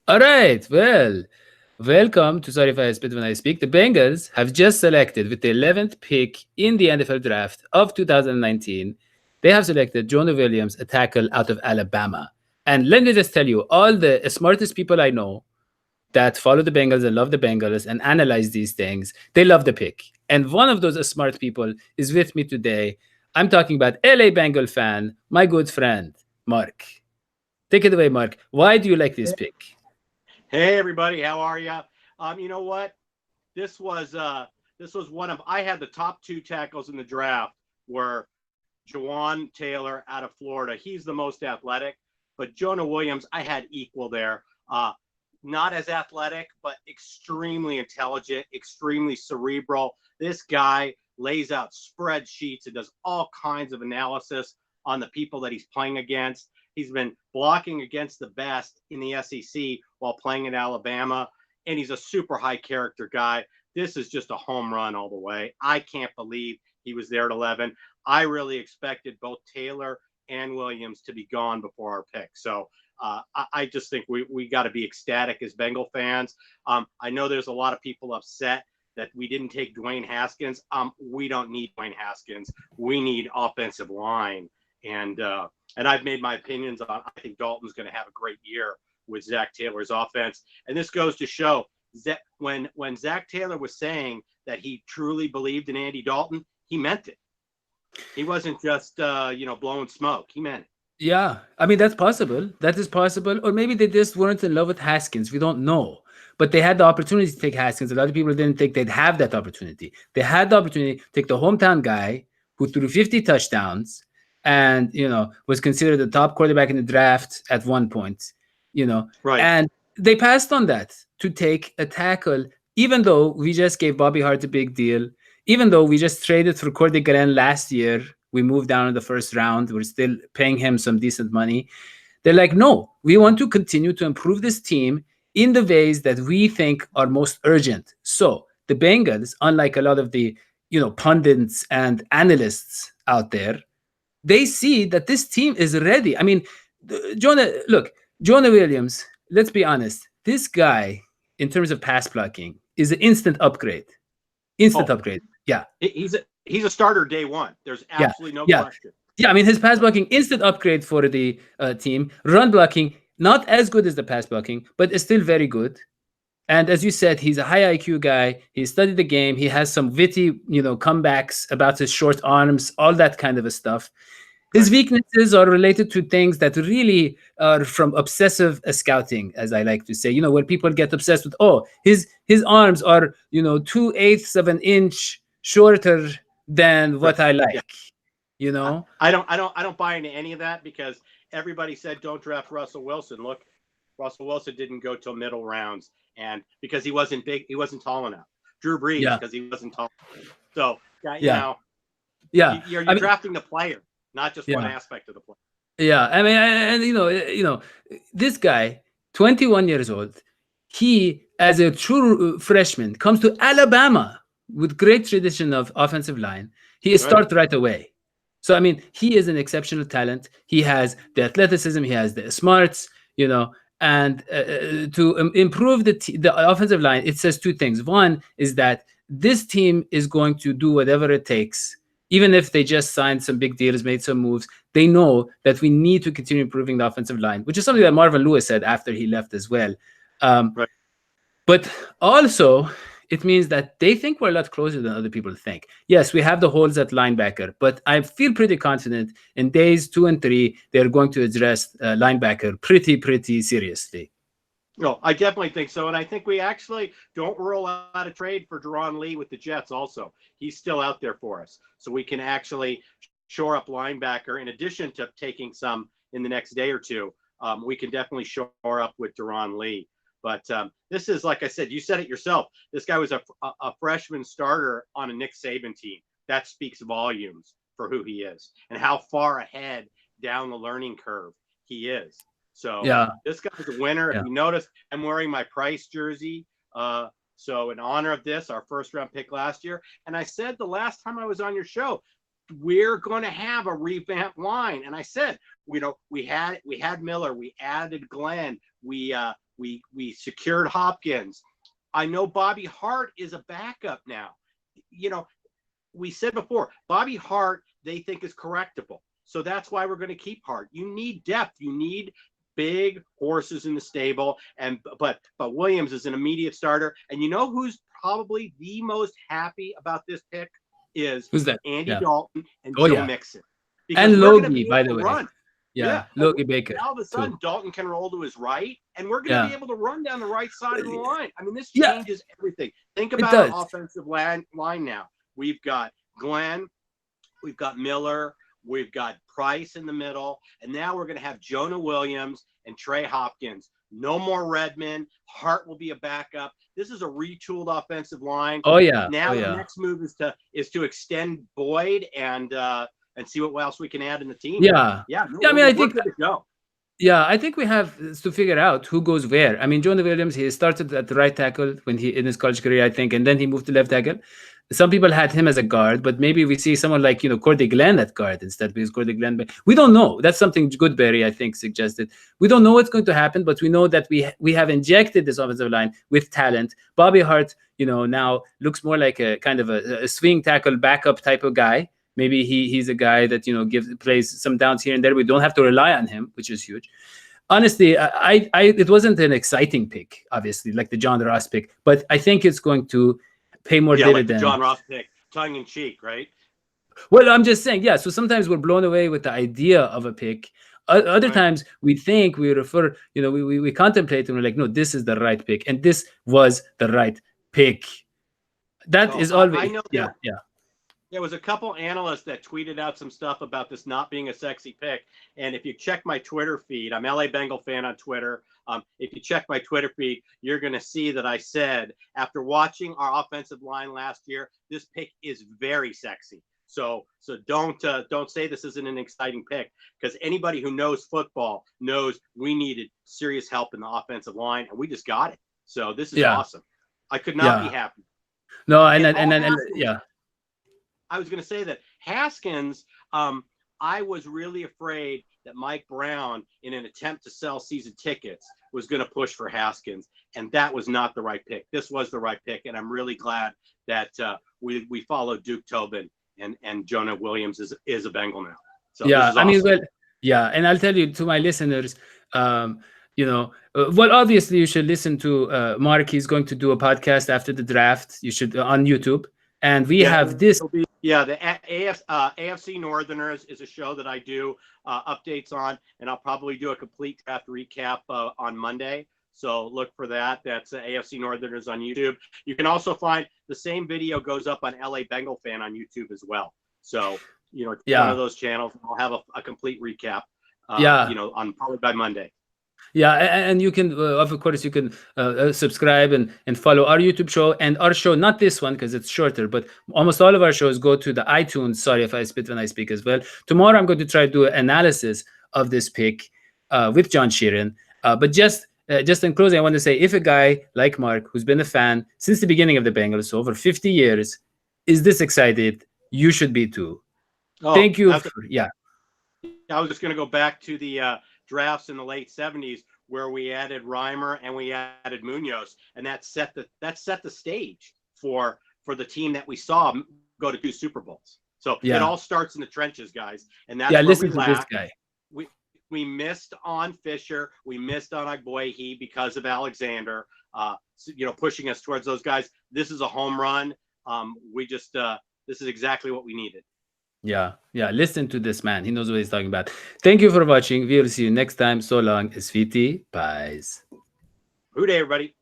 All right. Well, welcome to Sorry if I Spit When I Speak. The Bengals have just selected with the 11th pick in the NFL draft of 2019. They have selected Jonah Williams, a tackle out of Alabama. And let me just tell you, all the smartest people I know that follow the Bengals and love the Bengals and analyze these things, they love the pick. And one of those smart people is with me today. I'm talking about LA Bengal fan, my good friend, Mark. Take it away, Mark. Why do you like this pick? Hey everybody, how are you? You know what? This was one of I had the top two tackles in the draft were Jawan Taylor out of Florida. He's the most athletic, but Jonah Williams I had equal there. Not as athletic, but extremely intelligent, extremely cerebral. This guy lays out spreadsheets and does all kinds of analysis on the people that he's playing against. He's been blocking against the best in the SEC while playing in Alabama, and he's a super high character guy. This is just a home run all the way. I can't believe he was there at 11. I really expected both Taylor and Williams to be gone before our pick. So I just think we got to be ecstatic as Bengal fans. I know there's a lot of people upset that we didn't take Dwayne Haskins. We don't need Dwayne Haskins. We need offensive line. And I've made my opinions on. I think Dalton's going to have a great year with Zach Taylor's offense. And this goes to show that when Zach Taylor was saying that he truly believed in Andy Dalton, he meant it. He wasn't just blowing smoke. He meant it. Yeah, I mean that's possible. That is possible, or maybe they just weren't in love with Haskins. We don't know, but they had the opportunity to take Haskins. A lot of people didn't think they'd have that opportunity. They had the opportunity to take the hometown guy who threw 50 touchdowns and was considered the top quarterback in the draft at one point. Right. And they passed on that to take a tackle, even though we just gave Bobby Hart a big deal, even though we just traded for Cordy Glenn last year. We moved down in the first round. We're still paying him some decent money. They're like, no, we want to continue to improve this team in the ways that we think are most urgent. So the Bengals, unlike a lot of the pundits and analysts out there, they see that this team is ready. I mean, Jonah Williams, let's be honest, this guy, in terms of pass blocking, is an instant upgrade. Instant upgrade. Yeah. He's a starter day one. There's absolutely no question. Yeah, I mean, his pass blocking, instant upgrade for the team. Run blocking, not as good as the pass blocking, but is still very good. And as you said, he's a high IQ guy. He studied the game. He has some witty, comebacks about his short arms, all that kind of a stuff. His weaknesses are related to things that really are from obsessive scouting, as I like to say. When people get obsessed with, his arms are, 2/8 of an inch shorter than what I like. I don't buy into any of that because everybody said don't draft Russell Wilson. Look, Russell Wilson didn't go till middle rounds, and because he wasn't big, he wasn't tall enough. Drew Brees because he wasn't tall enough. So you're drafting the player, not just one aspect of the player. Yeah, I mean, and this guy, 21 years old, he as a true freshman comes to Alabama with great tradition of offensive line. He starts right away. So, I mean, he is an exceptional talent. He has the athleticism. He has the smarts, and to improve the offensive line, it says two things. One is that this team is going to do whatever it takes, even if they just signed some big deals, made some moves. They know that we need to continue improving the offensive line, which is something that Marvin Lewis said after he left as well. But also, it means that they think we're a lot closer than other people think. Yes, we have the holes at linebacker, but I feel pretty confident in days 2 and 3, they're going to address linebacker pretty seriously. No, I definitely think so. And I think we actually don't rule out a trade for Deron Lee with the Jets also. He's still out there for us. So we can actually shore up linebacker in addition to taking some in the next day or two. We can definitely shore up with Deron Lee. But this is, like I said, you said it yourself. This guy was a freshman starter on a Nick Saban team. That speaks volumes for who he is and how far ahead down the learning curve he is. So this guy's a winner. If you notice, I'm wearing my Price jersey. So in honor of this, our first round pick last year. And I said the last time I was on your show, we're going to have a revamped line. And I said, we had Miller, we added Glenn, we We secured Hopkins. I know Bobby Hart is a backup now. You know, we said before, Bobby Hart, they think is correctable. So that's why we're going to keep Hart. You need depth. You need big horses in the stable. But Williams is an immediate starter. And you know who's probably the most happy about this pick is Who's that? Andy Dalton and Oh, Joe yeah. Mixon. And we're gonna Logie, be by able the to way. run. Yeah, Logie Baker. All of a sudden, too. Dalton can roll to his right, and we're going to be able to run down the right side of the line. I mean, this changes everything. Think about our offensive line now. We've got Glenn, we've got Miller, we've got Price in the middle, and now we're going to have Jonah Williams and Trey Hopkins. No more Redmond. Hart will be a backup. This is a retooled offensive line. Oh yeah. Now the next move is to extend Boyd and see what else we can add in the team. Yeah. I mean, I think good to go. Yeah, I think we have to figure out who goes where. I mean, Jonah Williams, he started at the right tackle when he in his college career, I think, and then he moved to left tackle. Some people had him as a guard, but maybe we see someone like, Cordy Glenn at guard instead, because Cordy Glenn, we don't know. That's something Goodberry, I think, suggested. We don't know what's going to happen, but we know that we have injected this offensive line with talent. Bobby Hart, now looks more like a kind of a swing tackle backup type of guy. Maybe he's a guy that plays some downs here and there. We don't have to rely on him, which is huge. Honestly, it wasn't an exciting pick, obviously, like the John Ross pick, but I think it's going to pay more dividends. Like the John Ross pick, tongue in cheek, right? Well, I'm just saying, yeah. So sometimes we're blown away with the idea of a pick. Other times we think, we refer, we contemplate and we're like, no, this is the right pick, and this was the right pick. That is always, I know yeah. There was a couple analysts that tweeted out some stuff about this not being a sexy pick. And if you check my Twitter feed, I'm LA Bengal fan on Twitter. If you check my Twitter feed, you're going to see that I said, after watching our offensive line last year, this pick is very sexy. So don't say this isn't an exciting pick, because anybody who knows football knows we needed serious help in the offensive line, and we just got it. So this is awesome. I could not be happy. No, and yeah. I was going to say that Haskins, I was really afraid that Mike Brown, in an attempt to sell season tickets, was going to push for Haskins, and that was not the right pick. This was the right pick, and I'm really glad that we followed Duke Tobin, and Jonah Williams is a Bengal now. So yeah, this is awesome. I mean, and I'll tell you, to my listeners, well, obviously you should listen to Mark. He's going to do a podcast after the draft. You should on YouTube, and we have this. The AFC Northerners is a show that I do updates on, and I'll probably do a complete draft recap on Monday. So look for that. That's AFC Northerners on YouTube. You can also find the same video goes up on LA Bengal Fan on YouTube as well. So, one of those channels. I'll have a complete recap, on probably by Monday. Yeah, and you can, of course, you can subscribe and follow our YouTube show and our show, not this one because it's shorter, but almost all of our shows go to the iTunes. Sorry if I spit when I speak as well. Tomorrow I'm going to try to do an analysis of this pick with John Sheeran. But just in closing, I want to say, if a guy like Mark, who's been a fan since the beginning of the Bengals, so over 50 years, is this excited, you should be too. Thank you. I was just going to go back to the drafts in the late 70s where we added Reimer and we added Munoz, and that set the stage for the team that we saw go to 2 Super Bowls. So it all starts in the trenches, guys, and that's where listen we to laughed. This guy. We missed on Fisher, we missed on Agboehi because of Alexander, pushing us towards those guys. This is a home run. This is exactly what we needed. Yeah. Listen to this man. He knows what he's talking about. Thank you for watching. We will see you next time. So long. SVT. Bye. Good day, everybody.